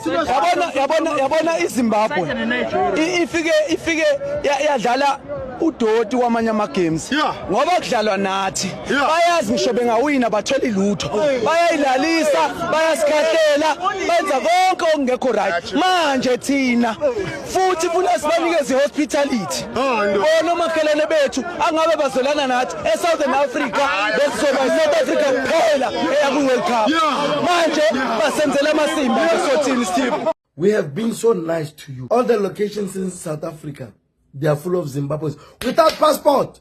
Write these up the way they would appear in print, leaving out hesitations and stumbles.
Yabona iZimbabwe ifike yadlala udoti kwamanye ama games ngoba kudlalwa nathi bayazi ngisho bengawina bathola ilutho bayayilalisa bayasikhatlela benza konke okungekho right manje thina futhi funa sibanikeze hospitality bona makhelene bethu angabe bazolana nathi eSouthern Africa besizoba eSouth Africa kuphela eyaku World Cup manje basenzela amasimba esothini Steve. We have been so nice to you. All the locations in South Africa, they are full of Zimbabweans. Without passport,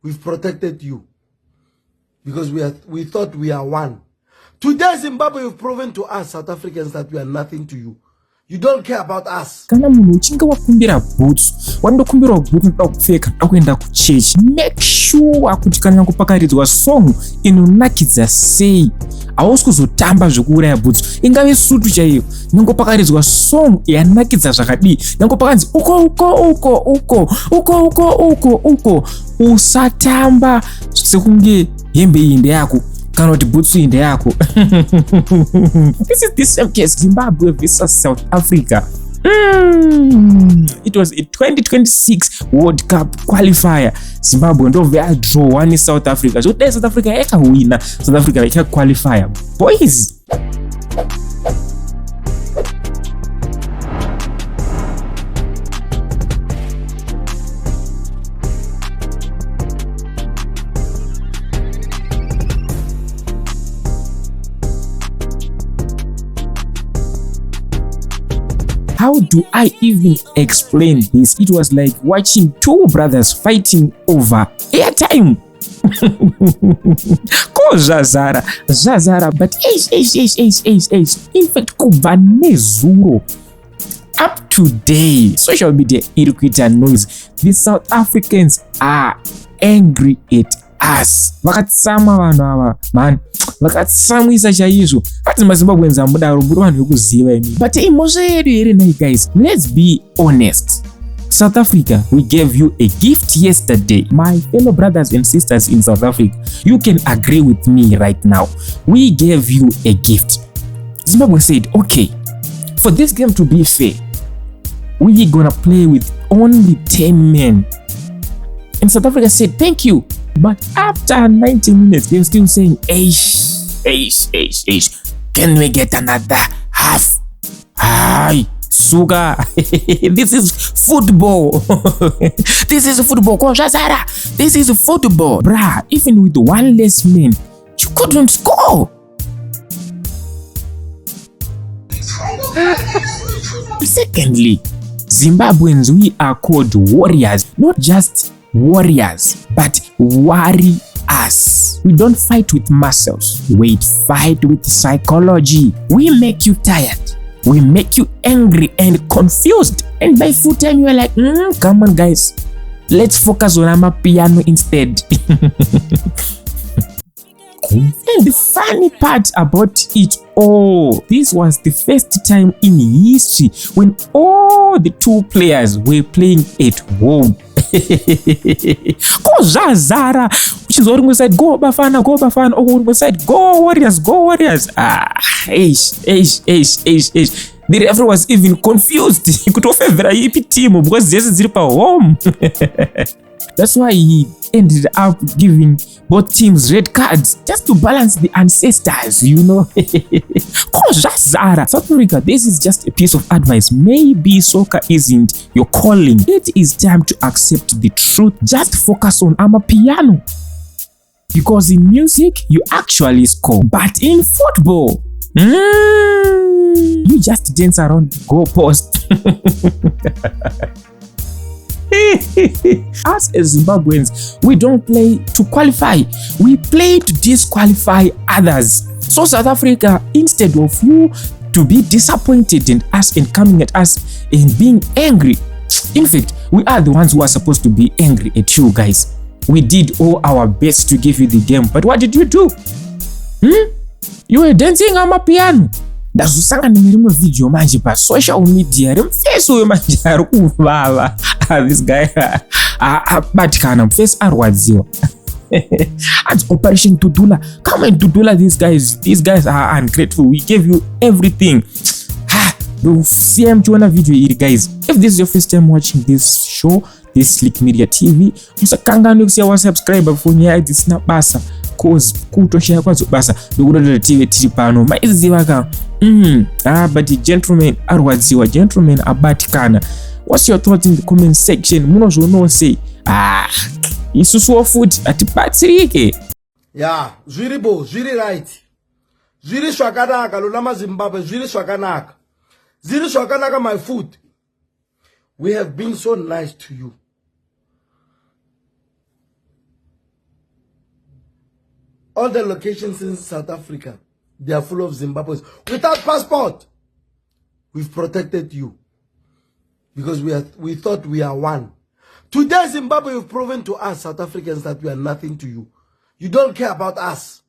we've protected you. Because we thought we are one. Today, Zimbabwe, you've proven to us, South Africans, that we are nothing to you. You don't care about us. Kana munhu uchinge wakumbira boots, wandokumbira boots ndakupfeka ndakuenda kuchechi. Make sure kuti kana yakupakaridzwa song inonakidza sei. Hausi kuzotamba zvekuuraya boots. Ingave sutu chaiyo. Nyangopakaridzwa song yanakidza zvakadii. Nyangopakanzi uko. Usatamba sekunge hembe iyi ndeyako. Kana kuti boots inde yako. This is the same case Zimbabwe versus South Africa. It was a 2026 World Cup qualifier. Zimbabwe ndovya draw one South Africa. So South Africa yakawina, South Africa yakaqualifier. Boys. How do I even explain this? It was like watching two brothers fighting over airtime. Ko Zazara, but in fact, kubva nezuro. Up today, social media irikuita noise. The South Africans are angry at us. Vakatsama vanhu ava, man. Vakatsamwisa chaizvo. Ati maZimbabweans amudaro muri vanhu vekuziva imi. But imhosva yedu here nai guys, let's be honest. South Africa, we gave you a gift yesterday. My fellow brothers and sisters in South Africa, you can agree with me right now. We gave you a gift. Zimbabwe said, okay, for this game to be fair, we gonna play with only 10 men. And South Africa said, thank you. But after 90 minutes, they're still saying, can we get another half? Hi, Suga. This is football. This is football. This is football. Bruh, even with one less man, you couldn't score. Secondly, Zimbabweans, we are called warriors, not just warriors, but worry us. We don't fight with muscles, we fight with psychology. We make you tired, we make you angry and confused, and by full time you are like, come on guys, let's focus on Amapiano instead. And the funny part about it all, this was the first time in history when all the two players were playing at home. Ko Zazara, which is on one side, go Bafana, on one side, go Warriors. The referee was even confused. He could offer very team because this is home. That's why he ended up giving both teams red cards just to balance the ancestors, you know. South Africa, this is just a piece of advice. Maybe soccer isn't your calling. It is time to accept the truth. Just focus on Amapiano. Because in music, you actually score. But in football, you just dance around the goalpost. Us as Zimbabweans, we don't play to qualify, we play to disqualify others. So South Africa, instead of you to be disappointed in us and coming at us and being angry, in fact, we are the ones who are supposed to be angry at you guys. We did all our best to give you the game, but what did you do? You were dancing Amapiano. Ndazosangana nerimwe video manje pa social media rimfesi uyo manje ari kuvava. This guy abatikana mfesi arwadziwa. And Operation Dudula, come and Dudula these guys are ungrateful, we gave you everything. ndosiya mchiona video iri guys. If this is your first time watching this show, this Sliq Media TV, musakanganwe kusiya wa subscribe phone ya dzisina basa cause kutoshaya kwadzo basa ndikutotora TV tiri pano maiziva ka but gentlemen arwadziwa, gentlemen abatikana. What's your thoughts in the comment section? Munozvonose isusuwo futi atibatsirike. Yeah, zviribo, zviri right. Zviri zvakanaka lolama Zimbabwe, zviri zvakanaka. Zviri zvakanaka my food. We have been so nice to you. All the locations in South Africa, they are full of Zimbabweans. Without passport, we've protected you. Because we thought we are one. Today, Zimbabwe, you've proven to us, South Africans, that we are nothing to you. You don't care about us.